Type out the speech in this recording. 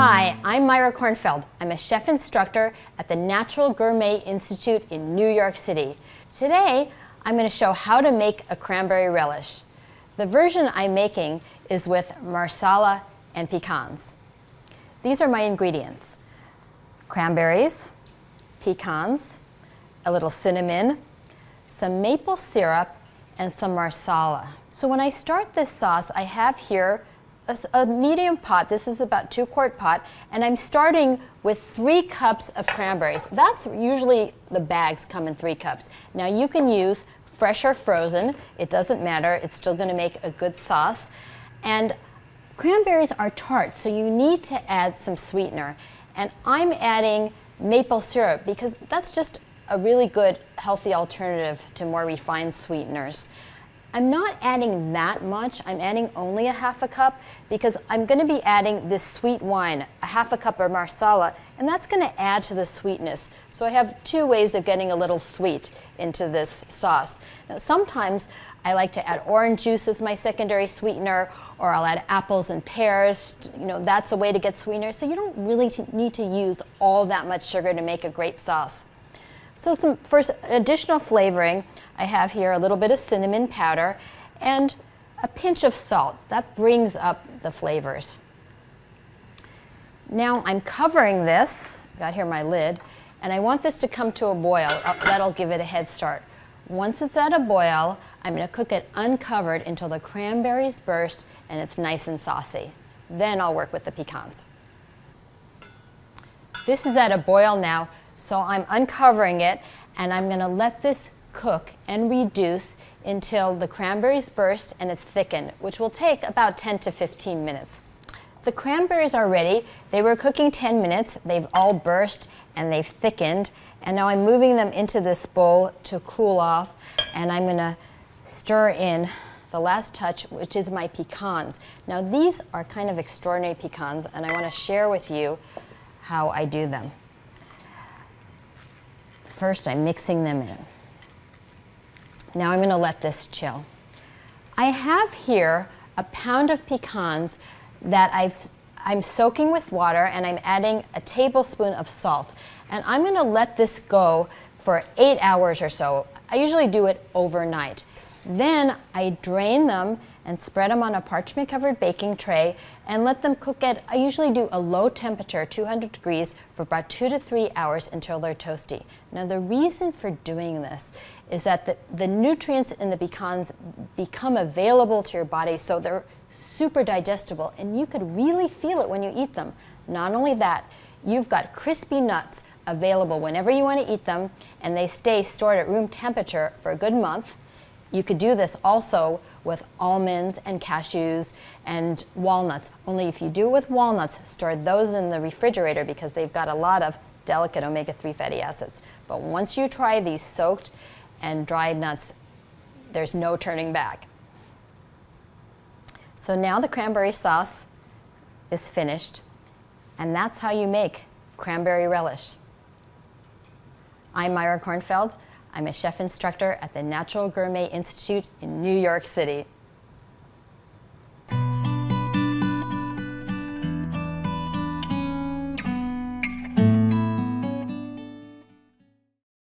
Hi, I'm Myra Kornfeld. I'm a chef instructor at the Natural Gourmet Institute in New York City. Today, I'm going to show how to make a cranberry relish. The version I'm making is with marsala and pecans. These are my ingredients: cranberries, pecans, a little cinnamon, some maple syrup, and some marsala. So when I start this sauce, I have here a medium pot. This is about 2-quart pot, and I'm starting with 3 cups of cranberries. That's usually, the bags come in 3 cups. Now you can use fresh or frozen. It doesn't matter. It's still going to make a good sauce. And cranberries are tart, so you need to add some sweetener. And I'm adding maple syrup because that's just a really good, healthy alternative to more refined sweeteners. I'm not adding that much. I'm adding only a half a cup because I'm going to be adding this sweet wine, a half a cup of marsala, and that's going to add to the sweetness. So I have 2 ways of getting a little sweet into this sauce. Now, sometimes I like to add orange juice as my secondary sweetener, or I'll add apples and pears. You know, that's a way to get sweetener. So you don't really need to use all that much sugar to make a great sauce. So for additional flavoring, I have here a little bit of cinnamon powder and a pinch of salt. That brings up the flavors. Now I'm covering this, got here my lid, and I want this to come to a boil. That'll give it a head start. Once it's at a boil, I'm going to cook it uncovered until the cranberries burst and it's nice and saucy. Then I'll work with the pecans. This is at a boil now, so I'm uncovering it, and I'm going to let this cook and reduce until the cranberries burst and it's thickened, which will take about 10 to 15 minutes. The cranberries are ready. They were cooking 10 minutes. They've all burst and they've thickened, and now I'm moving them into this bowl to cool off, and I'm going to stir in the last touch, which is my pecans. Now these are kind of extraordinary pecans, and I want to share with you how I do them. First, I'm mixing them in. Now I'm going to let this chill. I have here a pound of pecans that I'm soaking with water, and I'm adding a tablespoon of salt. And I'm going to let this go for 8 hours or so. I usually do it overnight. Then I drain them and spread them on a parchment-covered baking tray and let them cook at, I usually do a low temperature, 200 degrees, for about 2 to 3 hours until they're toasty. Now the reason for doing this is that the nutrients in the pecans become available to your body, so they're super digestible, and you could really feel it when you eat them. Not only that, you've got crispy nuts available whenever you want to eat them, and they stay stored at room temperature for a good month. You could do this also with almonds and cashews and walnuts. Only if you do it with walnuts, store those in the refrigerator because they've got a lot of delicate omega-3 fatty acids. But once you try these soaked and dried nuts, there's no turning back. So now the cranberry sauce is finished, and that's how you make cranberry relish. I'm Myra Kornfeld. I'm a chef instructor at the Natural Gourmet Institute in New York City.